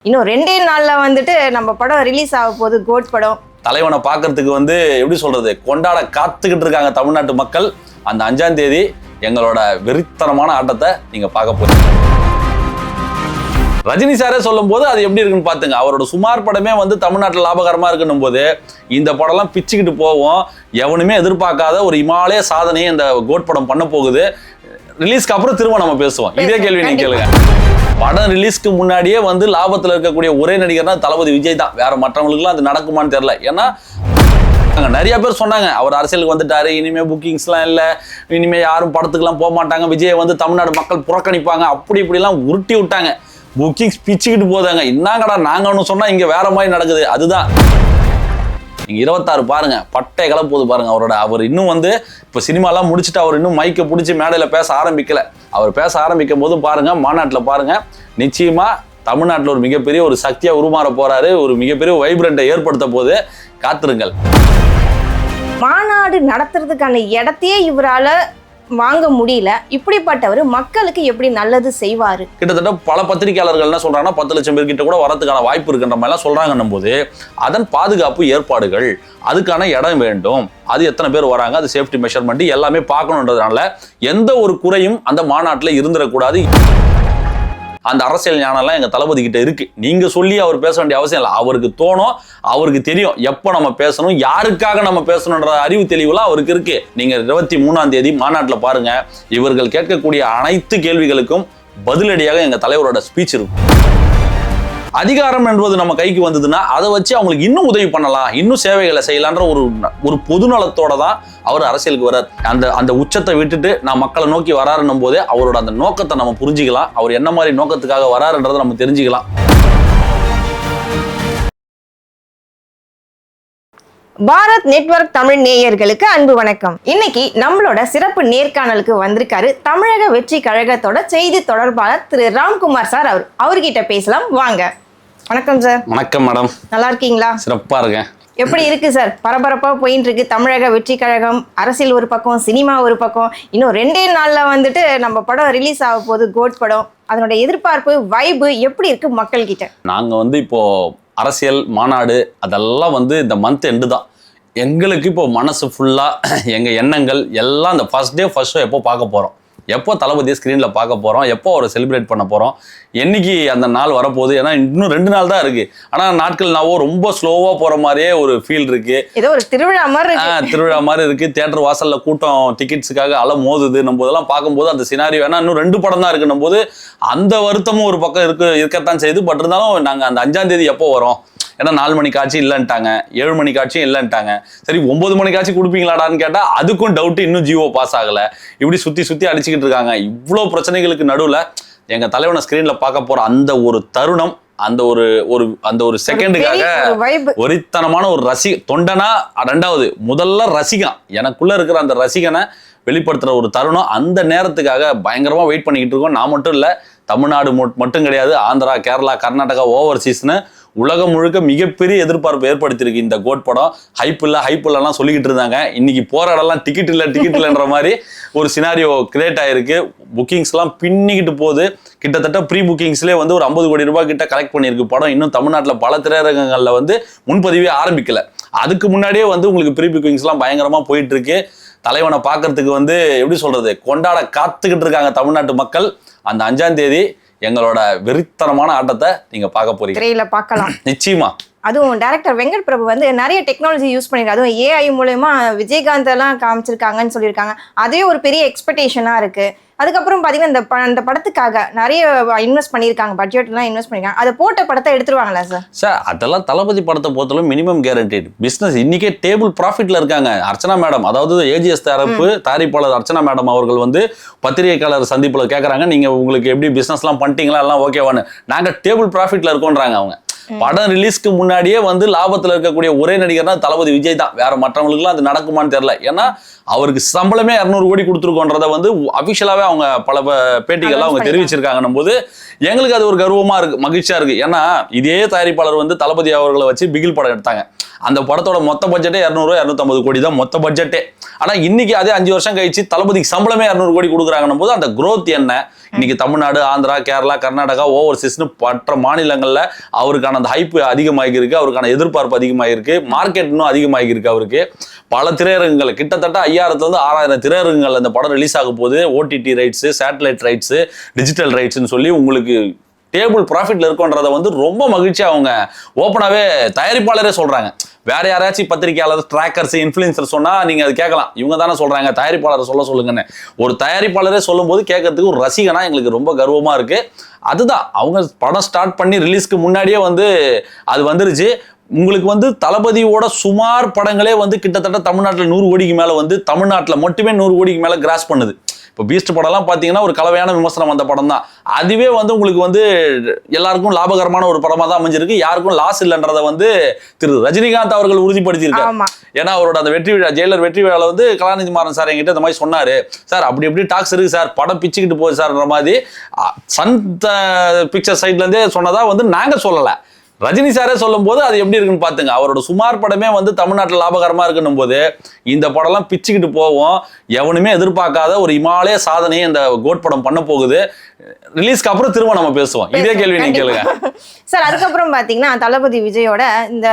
இன்னும் 2 நாள்ல வந்துட்டு நம்ம படம் ரிலீஸ் ஆக போகுது. கோட் படம். தலைவனை பார்க்கறதுக்கு எப்படி சொல்றது, கொண்டாட காத்துக்கிட்டு இருக்காங்க தமிழ்நாட்டு மக்கள். அந்த 5ஆம் தேதி எங்களோட வெறித்தனமான ஆட்டத்தை நீங்க பார்க்க போறீங்க. ரஜினி சாரே சொல்லும் போது அது எப்படி இருக்குன்னு பாத்துங்க. அவரோட சுமார் படமே தமிழ்நாட்டில் லாபகரமா இருக்குன்னும் போது இந்த படம்லாம் பிச்சுக்கிட்டு போவோம். எவனுமே எதிர்பார்க்காத ஒரு இமாலய சாதனையை இந்த கோட் படம் பண்ண போகுது. ரிலீஸ்க்கு அப்புறம் திரும்ப நம்ம பேசுவோம். இதே கேள்வி நீங்க கேளுங்க. படம் ரிலீஸ்க்கு முன்னாடியே லாபத்தில் இருக்கக்கூடிய ஒரே நடிகர்னா தளபதி விஜய் தான். வேற மற்றவங்களுக்குலாம் அது நடக்குமான்னு தெரியல. ஏன்னா நிறைய பேர் சொன்னாங்க அவர் அரசியலுக்கு வந்துட்டாரு, இனிமே புக்கிங்ஸ்லாம் இல்லை, இனிமே யாரும் படத்துக்குலாம் போக மாட்டாங்க, விஜய் தமிழ்நாடு மக்கள் புறக்கணிப்பாங்க, அப்படி இப்படிலாம் உருட்டி விட்டாங்க. புக்கிங்ஸ் பிச்சுக்கிட்டு போதாங்க. என்னங்கடா நாங்க ஒன்று சொன்னா இங்க வேற மாதிரி நடக்குது. அதுதான் நீங்க 26 பாருங்க, பட்டை கிளப்போது பாருங்க. அவர் இன்னும் இப்போ சினிமாலாம் முடிச்சுட்டு அவர் இன்னும் மைக்கை பிடிச்சி மேடையில் பேச ஆரம்பிக்கல. அவர் பேச ஆரம்பிக்கும் போதும் பாருங்க, மாநாட்டில் பாருங்க, நிச்சயமா தமிழ்நாட்டில் ஒரு மிகப்பெரிய ஒரு சக்தியா உருமாற போறாரு. ஒரு மிகப்பெரிய வைப்ரண்ட்டை ஏற்படுத்த போது காத்திருங்கள். மாநாடு நடத்துறதுக்கான இடத்தையே இவரால வாங்க முடியல. இப்படிப்பட்டவர் மக்களுக்கு எப்படி நல்லது செய்வாரு? கிட்டத்தட்ட பல பத்திரிகையாளர்கள் என்ன சொல்றாங்கன்னா 10 லட்சம் பேர் கிட்ட கூட வரதுக்கான வாய்ப்பு இருக்குன்ற மாதிரிலாம் சொல்றாங்கன்னும் போது அதன் பாதுகாப்பு ஏற்பாடுகள், அதுக்கான இடம் வேண்டும், அது எத்தனை பேர் வராங்க, அது சேஃப்டி மெஷர்மெண்ட் எல்லாமே பார்க்கணுன்றதுனால எந்த ஒரு குறையும் அந்த மாநாட்டில் இருந்துடக்கூடாது. அந்த அரசியல் ஞானம்லாம் எங்க தளபதி கிட்ட இருக்கு. நீங்க சொல்லி அவர் பேச வேண்டிய அவசியம் இல்லை. அவருக்கு தோணும், அவருக்கு தெரியும் எப்போ நம்ம பேசணும், யாருக்காக நம்ம பேசணுன்ற அறிவு தெளிவுலாம் அவருக்கு இருக்கு. நீங்க 23ஆம் தேதி மாநாட்டில் பாருங்க, இவர்கள் கேட்கக்கூடிய அனைத்து கேள்விகளுக்கும் பதிலடியாக எங்க தலைவரோட ஸ்பீச் இருக்கும். அதிகாரம் என்பது நம்ம கைக்கு வந்ததுன்னா அதை வச்சு அவங்களுக்கு இன்னும் உதவி பண்ணலாம், இன்னும் சேவைகளை செய்யலான்ற ஒரு பொதுநலத்தோட தான் அவர் அரசியலுக்கு வர்றார். அந்த உச்சத்தை விட்டுட்டு நான் மக்களை நோக்கி வராருன்னும் போதே அவரோட அந்த நோக்கத்தை நம்ம புரிஞ்சுக்கலாம். அவர் என்ன மாதிரி நோக்கத்துக்காக வராருன்றதை நம்ம தெரிஞ்சுக்கலாம். பாரத் நெட்வொர்க் தமிழ் நேயர்களுக்கு அன்பு வணக்கம். இன்னைக்கு நம்மளோட சிறப்பு நேர்காணலுக்கு வந்திருக்காரு தமிழக வெற்றி கழகத்தோட செய்தி தொடர்பாளர் திரு ராம்குமார் சார். அவர்கிட்ட பேசலாம் வாங்க. வணக்கம் சார். வணக்கம் மேடம். நல்லா இருக்கீங்களா? சிறப்பா இருக்கேன். எப்படி இருக்கு சார்? பரபரப்பா போயிட்டு இருக்கு தமிழக வெற்றி கழகம். அரசியல் ஒரு பக்கம், சினிமா ஒரு பக்கம். இன்னும் 2 நாள்ல வந்துட்டு நம்ம படம் ரிலீஸ் ஆக போகுது, கோட் படம். அதனோட எதிர்பார்ப்பு, வைபு எப்படி இருக்கு மக்கள் கிட்ட? நாங்க இப்போ அரசியல் மாநாடு அதெல்லாம் இந்த மந்த் எண்டு தான். எங்களுக்கு இப்போ மனசு ஃபுல்லா எங்க எண்ணங்கள் எல்லாம் அந்த ஃபர்ஸ்ட் டே ஃபர்ஸ்ட் ஷோ எப்போ பார்க்க போறோம், எப்போ தளபதியை ஸ்க்ரீனில் பார்க்க போகிறோம், எப்போ அவரை செலிப்ரேட் பண்ண போகிறோம், என்னைக்கு அந்த நாள் வரப்போகுது. ஏன்னா இன்னும் 2 நாள் தான் இருக்குது. ஆனால் நாட்கள் ரொம்ப ஸ்லோவாக போகிற மாதிரியே ஒரு ஃபீல் இருக்குது. ஏதோ ஒரு திருவிழா மாதிரி திருவிழா மாதிரி இருக்குது. தியேட்டர் வாசலில் கூட்டம் டிக்கெட்ஸுக்காக அலை மோதுது. நம்ம இதெல்லாம் பார்க்கும்போது அந்த சினாரியோ, ஏன்னா இன்னும் 2 படம் தான் இருக்குன்னும் போது அந்த வருத்தமும் ஒரு பக்கம் இருக்கத்தான் செய்யுது. பட் இருந்தாலும் நாங்கள் அந்த 5ஆம் தேதி எப்போ வரோம், ஏன்னா 4 மணி காட்சி இல்லைன்ட்டாங்க, 7 மணி காட்சியும் இல்லைன்ட்டாங்க. சரி 9 மணி காட்சி கொடுப்பீங்களாடான்னு கேட்டால் அதுக்கும் டவுட்டு, இன்னும் ஜியோ பாஸ் ஆகலை. இப்படி சுற்றி அடிச்சுக்கிட்டு இருக்காங்க. இவ்வளோ பிரச்சனைகளுக்கு நடுவில் எங்கள் தலைவனை ஸ்க்ரீனில் பார்க்க போகிற அந்த ஒரு தருணம், அந்த ஒரு செகண்டுக்காக ஒரித்தனமான ஒரு தொண்டனா, 2வது முதல்ல ரசிகன், எனக்குள்ள இருக்கிற அந்த ரசிகனை வெளிப்படுத்துகிற ஒரு தருணம். அந்த நேரத்துக்காக பயங்கரமாக வெயிட் பண்ணிக்கிட்டு இருக்கோம். நான் மட்டும் இல்லை, தமிழ்நாடு மட்டும் கிடையாது, ஆந்திரா, கேரளா, கர்நாடகா, ஓவர்சீஸ்னு உலகம் முழுக்க மிகப்பெரிய எதிர்பார்ப்பு ஏற்படுத்தியிருக்கு இந்த கோட் படம். ஹைப் இல்லைலாம் சொல்லிக்கிட்டு இருந்தாங்க. இன்னைக்கு போற இடம்லாம் டிக்கெட் இல்லைன்ற மாதிரி ஒரு சினாரியோ கிரியேட் ஆயிருக்கு. புக்கிங்ஸ்லாம் பின்னிக்கிட்டு போகுது. கிட்டத்தட்ட ப்ரீ புக்கிங்ஸ்லேயே ஒரு 50 கோடி ரூபாய் கிட்ட கலெக்ட் பண்ணியிருக்கு படம். இன்னும் தமிழ்நாட்டில் பல திரையரங்கங்களில் முன்பதிவே ஆரம்பிக்கல. அதுக்கு முன்னாடியே உங்களுக்கு ப்ரீ புக்கிங்ஸ்லாம் பயங்கரமாக போயிட்டு இருக்கு. தலைவனை பார்க்கறதுக்கு எப்படி சொல்றது, கொண்டாட காத்துக்கிட்டு இருக்காங்க தமிழ்நாட்டு மக்கள். அந்த 5ஆம் தேதி எங்களோட வெறித்தனமான ஆட்டத்தை நீங்க பார்க்க போறீங்க. திரையில பார்க்கலாம் நிச்சயமா. அதுவும் டைரக்டர் வெங்கட் பிரபு நிறைய டெக்னாலஜி யூஸ் பண்ணிருக்காங்க. அதுவும் ஏஐ மூலமா விஜயகாந்த் எல்லாம் காமிச்சிருக்காங்கன்னு சொல்லியிருக்காங்க. அதே ஒரு பெரிய எக்ஸ்பெக்டேஷனா இருக்கு. அதுக்கப்புறம் பார்த்தீங்கன்னா இந்த படத்துக்காக நிறைய இன்வெஸ்ட் பண்ணியிருக்காங்க, பட்ஜெட்லாம் இன்வெஸ்ட் பண்ணியிருக்காங்க. அதை போட்ட படத்தை எடுத்துருவாங்களா சார்? அதெல்லாம் தளபதி படத்தை பொறுத்தவரை மினிமம் கேரண்டட் பிஸ்னஸ். இன்னைக்கே டேபிள் ப்ராஃபிட்ல இருக்காங்க. அர்ச்சனா மேடம், அதாவது ஏஜிஎஸ் தரப்பு தயாரிப்பாளர் அர்ச்சனா மேடம் அவர்கள் பத்திரிகையாளர் சந்திப்புல கேட்குறாங்க, நீங்க உங்களுக்கு எப்படி பிஸ்னஸ்லாம் பண்ணிட்டீங்களா, எல்லாம் ஓகேவானு. நாங்கள் டேபிள் ப்ராஃபிட்ல இருக்கோன்றாங்க அவங்க. படம் ரிலீஸ்க்கு முன்னாடியே வந்து லாபத்துல இருக்கக்கூடிய ஒரே நடிகர்னா தளபதி விஜய் தான். வேற மற்றவங்களுக்குலாம் அது நடக்குமான்னு தெரியல. ஏன்னா அவருக்கு சம்பளமே 200 கோடி கொடுத்துருக்கோன்றத வந்து அபிஷியலாவே அவங்க பல பேட்டிகள்லாம் அவங்க தெரிவிச்சிருக்காங்கன்னும் போது எங்களுக்கு அது ஒரு கர்வமா இருக்கு, மகிழ்ச்சியா இருக்கு. ஏன்னா இதே தயாரிப்பாளர் வந்து தளபதி அவர்களை வச்சு பிகில் படம் எடுத்தாங்க. அந்த படத்தோட மொத்த பட்ஜெட்டே 200-250 கோடி தான் மொத்த பட்ஜெட்டே. ஆனா இன்னைக்கு அதே 5 வருஷம் கழிச்சு தளபதிக்கு சம்பளமே 200 கோடி கொடுக்குறாங்கன்னும் போது அந்த growth என்ன? இன்னைக்கு தமிழ்நாடு, ஆந்திரா, கேரளா, கர்நாடகா, ஓவர்சீஸ்னு மற்ற மாநிலங்கள்ல அவருக்கான அந்த ஹைப் அதிகமாகி இருக்கு, அவருக்கான எதிர்பார்ப்பு அதிகமாகி இருக்கு, மார்க்கெட் இன்னும் அதிகமாகி இருக்கு. அவருக்கு பல திரையரங்குகள் கிட்டத்தட்ட 5000 to 6000 திரையரங்குகள் அந்த படம் ரிலீஸ் ஆக போகுது. OTT rights, satellite rights, digital ரைட்ஸ்ன்னு சொல்லி உங்களுக்கு டேபிள் ப்ராஃபிட்ல இருக்குன்றத வந்து ரொம்ப மகிழ்ச்சியா அவங்க ஓப்பனாவே தயாரிப்பாளரே சொல்றாங்க. வேற யாராச்சும் பத்திரிகையாளர், ட்ராக்கர்ஸ், இன்ஃபுளுசர் சொன்னா நீங்க அது கேட்கலாம், இவங்க தானே சொல்றாங்க, தயாரிப்பாளர் சொல்லுங்கன்னு. ஒரு தயாரிப்பாளரே சொல்லும் போது கேட்கறதுக்கு ஒரு ரசிகனா எங்களுக்கு ரொம்ப கர்வமா இருக்கு. அதுதான் அவங்க படம் ஸ்டார்ட் பண்ணி ரிலீஸ்க்கு முன்னாடியே வந்து அது வந்துருச்சு. உங்களுக்கு வந்து தளபதியோட சுமார் படங்களே வந்து கிட்டத்தட்ட தமிழ்நாட்டில் 100 கோடிக்கு மேல வந்து தமிழ்நாட்டில் மட்டுமே 100 கோடிக்கு மேல கிராஸ் பண்ணுது. இப்போ பீஸ்ட் படம்லாம் பார்த்தீங்கன்னா ஒரு கலவையான விமர்சனம் வந்த படம் தான். அதுவே வந்து உங்களுக்கு வந்து எல்லாருக்கும் லாபகரமான ஒரு படமா தான் அமைஞ்சிருக்கு. யாருக்கும் லாஸ் இல்லைன்றதை வந்து திரு ரஜினிகாந்த் அவர்கள் உறுதிப்படுத்தியிருக்காரு. ஏன்னா அவரோட அந்த வெற்றி விழா, ஜெயிலர் வெற்றி விழாவில் வந்து கலாநிதி மாறன் சார் என்கிட்ட இந்த மாதிரி சொன்னாரு, சார் அப்படி எப்படி டாக்ஸ் இருக்கு சார், படம் பிச்சுக்கிட்டு போகுது சார்ன்ற மாதிரி சன் பிக்சர் சைட்ல இருந்தே சொன்னதா வந்து நாங்க சொல்லலை, ரஜினி சாரே சொல்லும் போது அது எப்படி இருக்குன்னு பாத்துங்க. அவரோட சுமார் படமே வந்து தமிழ்நாட்டில் லாபகரமா இருக்குன்னும் போது இந்த படம்லாம் பிச்சுக்கிட்டு போவோம். எவனுமே எதிர்பார்க்காத ஒரு இமாலய சாதனையை இந்த கோட் படம் பண்ண போகுது. ரிலீஸ்க்கு அப்புறம் திரும்ப நம்ம பேசுவோம். இதே கேள்வி நீங்க கேளுங்க சார். அதுக்கப்புறம் பாத்தீங்கன்னா தளபதி விஜயோட இந்த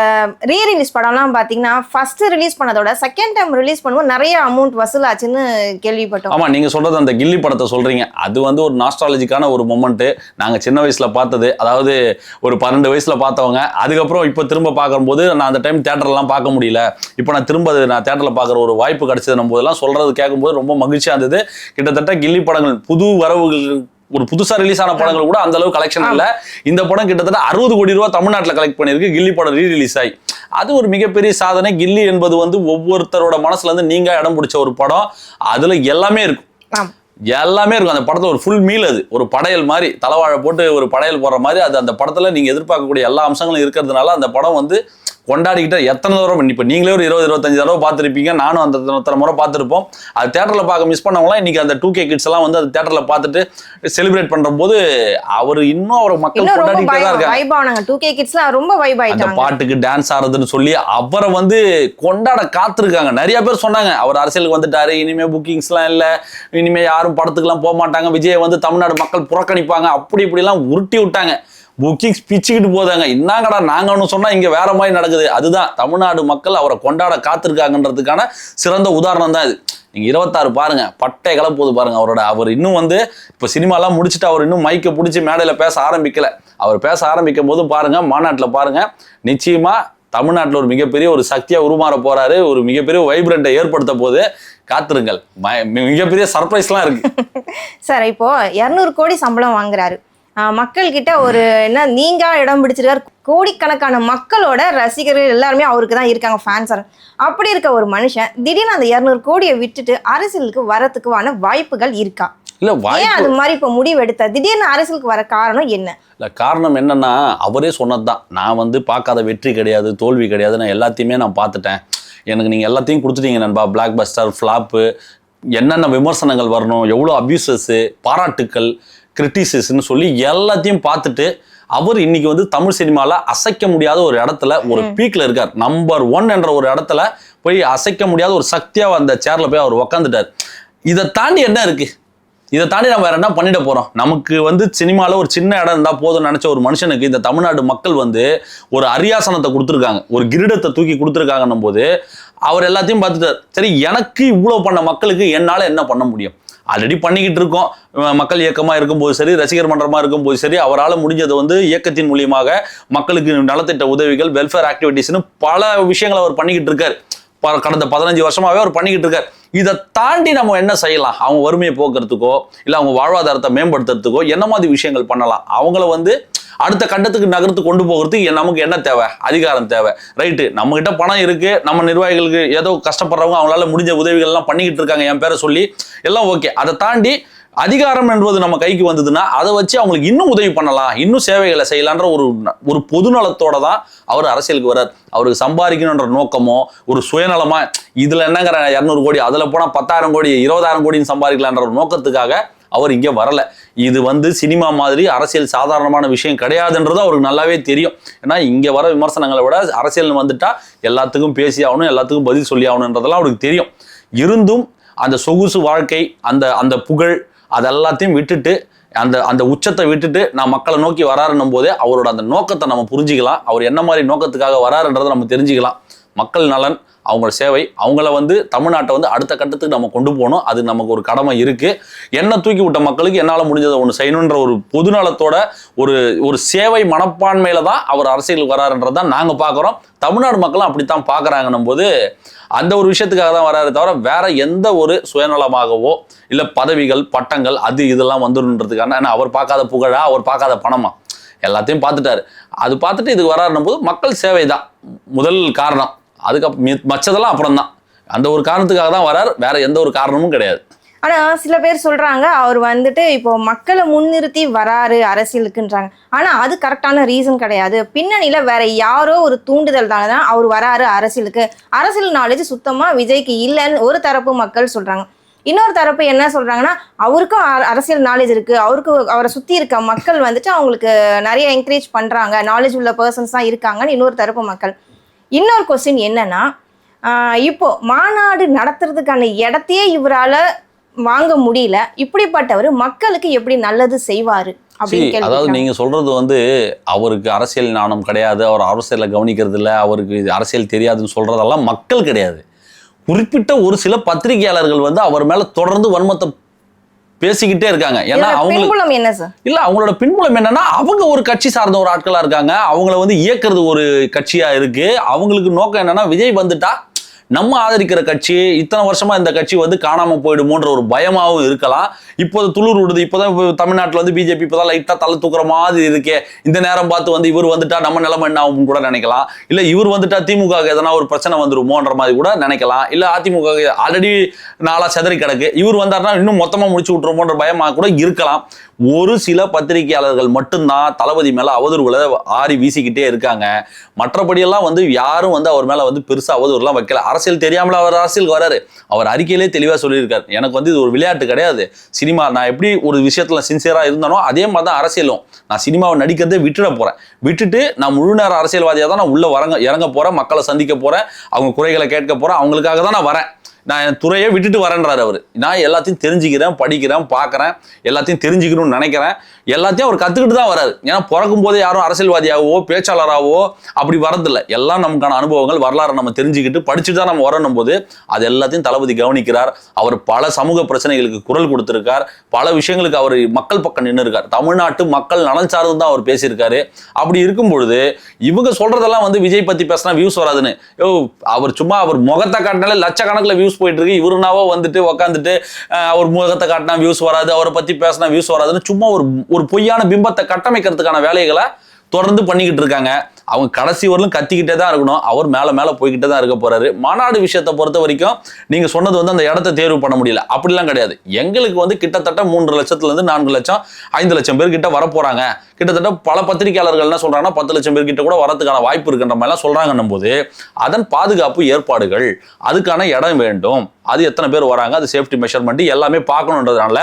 ரீ ரிலீஸ் படம்லாம் பாத்தீங்கன்னா ஃபர்ஸ்ட் ரிலீஸ் பண்ணதோட செகண்ட் டைம் ரிலீஸ் பண்ணும்போது நிறைய அமௌண்ட் வசூலாச்சுன்னு கேள்விப்பட்டோம். ஆமா, நீங்க சொல்றது அந்த கில்லி படத்தை சொல்றீங்க. அது வந்து ஒரு நாஸ்டாலஜிக்கான ஒரு மொமெண்ட். நாங்க சின்ன வயசுல பார்த்தது, அதாவது ஒரு 12 வயசுல பார்த்தவங்க. அதுக்கப்புறம் இப்போ திரும்ப பார்க்கும்போது நான் அந்த டைம் தியேட்டர்லாம் பார்க்க முடியல, இப்போ நான் திரும்ப நான் தியேட்டர்ல பார்க்குற ஒரு வாய்ப்பு கிடைச்சது. நம்ம போதெல்லாம் சொல்றது கேட்கும்போது ரொம்ப மகிழ்ச்சியா இருந்தது. கிட்டத்தட்ட கில்லி படங்கள் புது வரவுகள், ஒரு புதுசா ரிலீஸ் ஆன படங்கள் கூட அந்த அளவு கலெக்ஷன் இல்ல. இந்த படம் கிட்டத்தட்ட 60 கோடி ரூபாய் தமிழ்நாட்டில் கலெக்ட் பண்ணிருக்கு, கில்லி படம் ரீ ரிலீஸ் ஆகி. அது ஒரு மிகப்பெரிய சாதனை. கில்லி என்பது வந்து ஒவ்வொருத்தரோட மனசுல இருந்து நீங்க இடம் பிடிச்ச ஒரு படம். அதுல எல்லாமே இருக்கும், எல்லாமே இருக்கும். அந்த படத்துல ஒரு ஃபுல் மீல், அது ஒரு படையல் மாதிரி, தலைவாழை போட்டு ஒரு படையல் போடுற மாதிரி. அது அந்த படத்துல நீங்க எதிர்பார்க்கக்கூடிய எல்லா அம்சங்களும் இருக்கிறதுனால அந்த படம் வந்து கொண்டாடிக்கிட்ட எத்தனை தடவை, இப்போ நீங்களே ஒரு 20-25 தடவை பார்த்துருப்பீங்க, நானும் அந்த அத்தனை முறை பார்த்துருப்போம். அது தேட்டரில் பார்க்க மிஸ் பண்ணவங்களாம் இன்னைக்கு அந்த 2K கிட்ஸ் எல்லாம் வந்து அது தேட்டரில் பார்த்துட்டு செலிப்ரேட் பண்ற போது அவர் இன்னும் அவரை மக்கள் கொண்டாடிக்கிட்டே தான் இருக்காங்க. 2K கிட்ஸ்லாம் ரொம்ப வைப் ஆயிட்டாங்க. அந்த பாட்டுக்கு டான்ஸ் ஆடுறதுன்னு சொல்லி அவரை வந்து கொண்டாட காத்திருக்காங்க. நிறைய பேர் சொன்னாங்க அவர் அரசியலுக்கு வந்துட்டாரு, இனிமே புக்கிங்ஸ்லாம் இல்லை, இனிமே யாரும் படத்துக்குலாம் போக மாட்டாங்க, விஜய் வந்து தமிழ்நாடு மக்கள் புறக்கணிப்பாங்க, அப்படி இப்படிலாம் உருட்டி விட்டாங்க. புக்கிங்ஸ் பிச்சுக்கிட்டு போதாங்க. என்னங்கடா நாங்க ஒன்று சொன்னா இங்க வேற மாதிரி நடக்குது. அதுதான் தமிழ்நாடு மக்கள் அவரை கொண்டாட காத்திருக்காங்கன்றதுக்கான சிறந்த உதாரணம் தான் இது. நீங்க 26 பாருங்க, பட்டை கிளப்போது பாருங்க. அவர் இன்னும் வந்து இப்ப சினிமாலாம் முடிச்சுட்டு அவர் இன்னும் மைக்கை பிடிச்சி மேடையில பேச ஆரம்பிக்கல. அவர் பேச ஆரம்பிக்கும் போது பாருங்க, மாநாட்டில் பாருங்க, நிச்சயமா தமிழ்நாட்டில் ஒரு மிகப்பெரிய ஒரு சக்தியா உருமாற போறாரு, ஒரு மிகப்பெரிய வைப்ரண்ட்டை ஏற்படுத்த போது. காத்திருங்கள், மிகப்பெரிய சர்ப்ரைஸ்லாம் இருக்கு. சார் இப்போ 200 கோடி சம்பளம் வாங்குறாரு, மக்கள் கிட்ட ஒரு என்ன நீங்க இடம் பிடிச்சிருக்காரு, கோடிக்கணக்கான மக்களோட ரசிகர்கள் எல்லாருமே அவருக்கு தான் இருக்காங்க, ஃபேன்ஸர். அப்படி இருக்க ஒரு மனுஷன் திடீர்னு அந்த 200 கோடியை விட்டுட்டு அரசியலுக்கு வரத்துக்குவான வாய்ப்புகள் இருக்கா? இல்ல, ஏன் அது மாதிரி இப்ப முடிவு எடுத்த திடீர்னு அரசியலுக்கு வர காரணம் என்ன? இல்ல, காரணம் என்னன்னா அவரே சொன்னதுதான், நான் வந்து பார்க்காத வெற்றி கிடையாது, தோல்வி கிடையாது, நான் எல்லாத்தையுமே நான் பார்த்துட்டேன், எனக்கு நீங்க எல்லாத்தையும் கொடுத்துட்டீங்க நண்பா, பிளாக் பஸ்டர், ஃபிளாப்பு, என்னென்ன விமர்சனங்கள் வரணும், எவ்வளோ அபியூசஸ், பாராட்டுக்கள், கிரிட்டிசிஸ்ன்னு சொல்லி எல்லாத்தையும் பார்த்துட்டு அவர் இன்னைக்கு வந்து தமிழ் சினிமால அசைக்க முடியாத ஒரு இடத்துல ஒரு பீக்ல இருக்கார். நம்பர் 1 என்ற ஒரு இடத்துல போய் அசைக்க முடியாத ஒரு சக்தியா அந்த சேர்ல போய் அவர் உக்காந்துட்டார். இதை தாண்டி என்ன இருக்கு? இதை தாண்டி நம்ம வேற என்ன பண்ணிட போறோம்? நமக்கு வந்து சினிமால ஒரு சின்ன இடம் இருந்தா போதும்னு நினைச்ச ஒரு மனுஷனுக்கு இந்த தமிழ்நாடு மக்கள் வந்து ஒரு அரியாசனத்தை கொடுத்துருக்காங்க, ஒரு கிரீடத்தை தூக்கி கொடுத்துருக்காங்கன்னும் போது அவர் எல்லாத்தையும் பார்த்துட்டார். சரி, எனக்கு இவ்வளவு பண்ண மக்களுக்கு என்னால என்ன பண்ண முடியும்? ஆல்ரெடி பண்ணிக்கிட்டு இருக்கோம். மக்கள் இயக்கமா இருக்கும்போது சரி, ரசிகர் மன்றமா இருக்கும்போது சரி, அவரால் முடிஞ்சதை வந்து இயக்கத்தின் மூலியமாக மக்களுக்கு நலத்திட்ட உதவிகள், வெல்ஃபேர் ஆக்டிவிட்டிஸ்னு பல விஷயங்களை அவர் பண்ணிக்கிட்டு இருக்காரு. கடந்த 15 வருஷமாவே அவர் பண்ணிக்கிட்டு இருக்காரு. இதை தாண்டி நம்ம என்ன செய்யலாம்? அவங்க வறுமையை போக்குறதுக்கோ இல்லை அவங்க வாழ்வாதாரத்தை மேம்படுத்துறதுக்கோ என்ன மாதிரி விஷயங்கள் பண்ணலாம்? அவங்கள வந்து அடுத்த கட்டத்துக்கு நகர்த்து கொண்டு போகிறதுக்கு நமக்கு என்ன தேவை? அதிகாரம் தேவை. ரைட்டு, நம்ம கிட்ட பணம் இருக்கு, நம்ம நிர்வாகிகளுக்கு ஏதோ கஷ்டப்படுறவங்க அவங்களால முடிஞ்ச உதவிகள் எல்லாம் பண்ணிக்கிட்டு இருக்காங்க, என் பேரை சொல்லி எல்லாம் ஓகே. அதை தாண்டி அதிகாரம் என்பது நம்ம கைக்கு வந்ததுன்னா அதை வச்சு அவங்களுக்கு இன்னும் உதவி பண்ணலாம், இன்னும் சேவைகளை செய்யலான்ற ஒரு பொதுநலத்தோட தான் அவர் அரசியலுக்கு வர்றார். அவருக்கு சம்பாதிக்கணுன்ற நோக்கமோ ஒரு சுயநலமா இதுல என்னங்கிற 200 கோடி அதுல போனா 10,000 கோடி 20,000 கோடின்னு சம்பாதிக்கலான்ற ஒரு நோக்கத்துக்காக அவர் இங்க வரல. இது சினிமா மாதிரி அரசியல் சாதாரணமான விஷயம் கிடையாதுன்றது அவருக்கு நல்லாவே தெரியும். ஏன்னா இங்க வர விமர்சனங்களை விட அரசியல் வந்துட்டா எல்லாத்துக்கும் பேசி ஆகணும், எல்லாத்துக்கும் பதில் சொல்லி ஆகணுன்றதெல்லாம் அவருக்கு தெரியும். இருந்தும் அந்த சொகுசு வாழ்க்கை, அந்த புகழ் அதெல்லாத்தையும் விட்டுட்டு அந்த உச்சத்தை விட்டுட்டு நான் மக்களை நோக்கி வராருன்னும் போதே அவரோட அந்த நோக்கத்தை நம்ம புரிஞ்சுக்கலாம். அவர் என்ன மாதிரி நோக்கத்துக்காக வராருன்றதை நம்ம தெரிஞ்சுக்கலாம். மக்கள் நலன், அவங்களோட சேவை, அவங்கள தமிழ்நாட்டை அடுத்த கட்டத்துக்கு நம்ம கொண்டு போகணும். அது நமக்கு ஒரு கடமை இருக்கு. என்ன தூக்கி விட்ட மக்களுக்கு என்னால் முடிஞ்சதை ஒன்று செய்யணுன்ற ஒரு பொதுநலத்தோட ஒரு சேவை மனப்பான்மையில தான் அவர் அரசியலுக்கு வராருன்றதான் நாங்கள் பார்க்குறோம். தமிழ்நாடு மக்களும் அப்படித்தான் பார்க்குறாங்கன்னும் போது அந்த ஒரு விஷயத்துக்காக தான் வராரு தவிர வேற எந்த ஒரு சுயநலமாகவோ இல்லை பதவிகள் பட்டங்கள் அது இதெல்லாம் வந்துடுன்றதுக்கான அவர் பார்க்காத புகழா, அவர் பார்க்காத பணமா, எல்லாத்தையும் பார்த்துட்டாரு. அது பார்த்துட்டு இதுக்கு வராருன்னும் போது மக்கள் சேவை தான் முதல் காரணம். அதுக்கு மற்றதெல்லாம் அப்புறம் தான். அந்த ஒரு காரணத்துக்காக தான் வரார், வேற எந்த ஒரு காரணமும் கிடையாது. ஆனா சில பேர் சொல்றாங்க அவர் இப்போ மக்களை முன்னிறுத்தி வராரு அரசியலுக்குன்றாங்க. ஆனா அது கரெக்டான ரீசன் கிடையாது. பின்னணியில வேற யாரோ ஒரு தூண்டுதல் தானே தான் அவர் வராரு அரசியலுக்கு. அரசியல் நாலேஜ் சுத்தமா விஜய்க்கு இல்லைன்னு ஒரு தரப்பு மக்கள் சொல்றாங்க. இன்னொரு தரப்பு என்ன சொல்றாங்கன்னா அவருக்கும் அரசியல் நாலேஜ் இருக்கு, அவரை சுத்தி இருக்க மக்கள் அவங்களுக்கு நிறைய என்கரேஜ் பண்றாங்க, நாலேஜ் உள்ள பர்சன்ஸ் தான் இருக்காங்கன்னு இன்னொரு தரப்பு மக்கள். இன்னொரு கொஸ்டின் என்னன்னா, இப்போ மாநாடு நடத்துறதுக்கான இடத்தையே இவரால வாங்க முடியல. இப்படிப்பட்டவர் மக்களுக்கு எப்படி நல்லது செய்வாரு? அதாவது நீங்க சொல்றது அவருக்கு அரசியல் ஞானம் கிடையாது, அவர் அரசியலை கவனிக்கிறது இல்லை, அவருக்கு அரசியல் தெரியாதுன்னு சொல்றதெல்லாம் மக்கள் கிடையாது. குறிப்பிட்ட ஒரு சில பத்திரிகையாளர்கள் அவர் மேல தொடர்ந்து வன்மத்தை பேசிக்கிட்டே இருக்காங்க. ஏன்னா அவங்களோட பின்புலம் என்னன்னா அவங்க ஒரு கட்சி சார்ந்த ஒரு ஆட்களா இருக்காங்க. அவங்கள இயக்குறது ஒரு கட்சியா இருக்கு. அவங்களுக்கு நோக்கம் என்னன்னா விஜய் வந்துட்டா நம்ம ஆதரிக்கிற கட்சி இத்தனை வருஷமா இந்த கட்சி காணாம போயிடுமோன்ற ஒரு பயமாவும் இருக்கலாம். இப்போது துளிர் விடுது. இப்போதான் தமிழ்நாட்டில் பிஜேபி இப்போதான் லைட்டா தலை தூக்குற மாதிரி இருக்கே, இந்த நேரம் பார்த்து இவர் வந்துட்டா நம்ம நிலைமை என்ன ஆகும் கூட நினைக்கலாம். இல்ல இவர் வந்துட்டா திமுக எதனா ஒரு பிரச்சனை வந்துருமோன்ற மாதிரி கூட நினைக்கலாம். இல்ல அதிமுக ஆல்ரெடி நாளா செதறி கிடக்கு, இவர் வந்தாருன்னா இன்னும் மொத்தமா முடிச்சு விட்டுருமோன்ற பயமா கூட இருக்கலாம். ஒரு சில பத்திரிகையாளர்கள் மட்டும்தான் தளபதி மேல அவதூறுகளை ஆறி வீசிக்கிட்டே இருக்காங்க. மற்றபடியெல்லாம் யாரும் அவர் மேல பெருசா அவதூறுலாம் வைக்கல. அரசியல் தெரியாமல அவர் அரசியலுக்கு வராரு. அவர் அறிக்கையிலே தெளிவா சொல்லியிருக்காரு, எனக்கு இது ஒரு விளையாட்டு கிடையாது. சினிமா நான் எப்படி ஒரு விஷயத்துல சின்சியரா இருந்தானோ அதே மாதிரி தான் அரசியலும். நான் சினிமாவை நடிக்கிறதே விட்டுட்டு நான் முழு நேர அரசியல்வாதியா தான் நான் உள்ள இறங்க போறேன், மக்களை சந்திக்க போறேன், அவங்க குறைகளை கேட்க போறேன், அவங்களுக்காக தான் நான் வரேன். நான் என் துறையை விட்டுட்டு வரேன்றாரு அவர். நான் எல்லாத்தையும் தெரிஞ்சுக்கிறேன், படிக்கிறேன், பார்க்குறேன், எல்லாத்தையும் தெரிஞ்சுக்கணும்னு நினைக்கிறேன். எல்லாத்தையும் அவர் கற்றுக்கிட்டு தான் வராரு. ஏன்னா பிறக்கும் போதே யாரும் அரசியல்வாதியாகவோ பேச்சாளராகவோ அப்படி வரதில்லை. எல்லாம் நமக்கான அனுபவங்கள் வரலாறு நம்ம தெரிஞ்சுக்கிட்டு படிச்சுட்டு தான் நம்ம வரணும் போது அது எல்லாத்தையும் தளபதி கவனிக்கிறார். அவர் பல சமூக பிரச்சனைகளுக்கு குரல் கொடுத்திருக்கார். பல விஷயங்களுக்கு அவர் மக்கள் பக்கம் நின்று இருக்கார். தமிழ்நாட்டு மக்கள் நலன் சார்ந்து தான் அவர் பேசியிருக்காரு. அப்படி இருக்கும் பொழுது இவங்க சொல்றதெல்லாம் விஜய் பத்தி பேசினா வியூஸ் வராதுன்னு, அவர் சும்மா அவர் முகத்தை காட்டினாலே லட்சக்கணக்கில் வியூஸ் போயிட்டு இருக்கு. இவருனாவோ உட்காந்துட்டு அவர் முகத்தை காட்டினா வியூஸ் வராது, அவரை பத்தி பேசினா வியூஸ் வராதுன்னு சும்மா ஒரு பொய்யான பிம்பத்தை கட்டமைக்கிறதுக்கான வேலைகளை தொடர்ந்து பண்ணிக்கிட்டு இருக்காங்க. அவங்க கடைசி வரலும் கத்திக்கிட்டே தான் இருக்கணும். அவர் மேல போய்கிட்டே தான் இருக்க போறாரு. மாநாடு விஷயத்தை பொறுத்த வரைக்கும் நீங்க சொன்னது அந்த இடத்தை தேர்வு பண்ண முடியல அப்படிலாம் கிடையாது. எங்களுக்கு கிட்டத்தட்ட 3 லட்சத்துல இருந்து 4 லட்சம் 5 லட்சம் பேர் கிட்ட வர போறாங்க. கிட்டத்தட்ட பல பத்திரிகையாளர்கள் என்ன சொல்றாங்கன்னா 10 லட்சம் பேர் கிட்ட கூட வரதுக்கான வாய்ப்பு இருக்குன்ற மாதிரி எல்லாம் சொல்றாங்கன்னும் போது அதன் பாதுகாப்பு ஏற்பாடுகள், அதுக்கான இடம் வேண்டும், அது எத்தனை பேர் வராங்க, அது சேஃப்டி மெஷர்மெண்ட் எல்லாமே பார்க்கணுன்றதுனால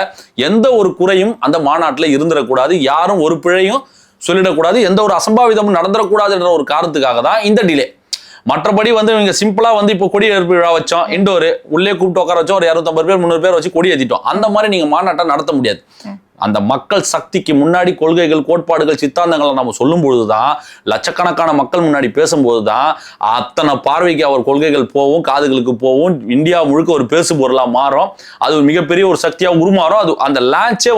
எந்த ஒரு குறையும் அந்த மாநாட்டில் இருந்துடக்கூடாது, யாரும் ஒரு பிழையும் சொல்லிடக்கூடாது, எந்த ஒரு அசம்பாவிதமும் நடந்துடக்கூடாது என்ற ஒரு காரணத்துக்காக தான் இந்த டிலே. மற்றபடி இவங்க சிம்பிளா இப்போ கொடி ஏற்பு விழா வச்சோம், இண்டோரு உள்ளே கூப்பிட்டு உட்கார வச்சோம், ஒரு 250 பேர் 300 பேர் வச்சு கொடி ஏற்றிட்டோம். அந்த மாதிரி நீங்க மாநாட்டை நடத்த முடியாது. அந்த மக்கள் சக்திக்கு முன்னாடி கொள்கைகள், கோட்பாடுகள், சித்தாந்தங்களை நம்ம சொல்லும் பொழுதுதான், லட்சக்கணக்கான மக்கள் முன்னாடி பேசும்போதுதான் அத்தனை பார்வைக்கு அவர் கொள்கைகள் போகும், காதுகளுக்கு போகும், இந்தியா முழுக்க ஒரு பேசு பொருளா மாறும், அது ஒரு மிகப்பெரிய ஒரு சக்தியா உருமாறும். அது அந்த லான்ச்சே